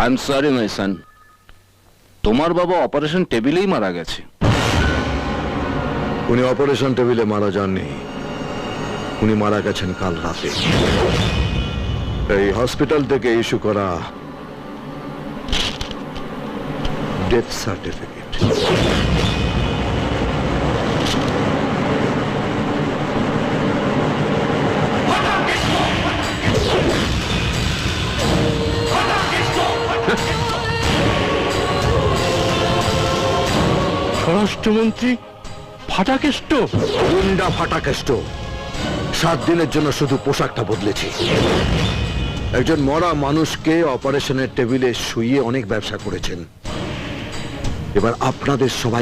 I am sorry my সান, তোমার বাবা operation টেবিলেই মারা গেছে। উনি অপারেশন টেবিলে মারা যাননি, উনি মারা গেছেন কাল রাতে। এই হসপিটাল থেকে ইস্যু করা ডেথ সার্টিফিকেট। স্বরাষ্ট্রমন্ত্রী ফাটাকেষ্ট, গুন্ডা ফাটাকেষ্ট 7 দিনের জন্য শুধু পোশাকটা বদলেছি। একজন মরা মানুষকে অপারেশনের টেবিলে শুইয়ে অনেক ব্যবসা করেছেন, এবার আপনাদের সবাই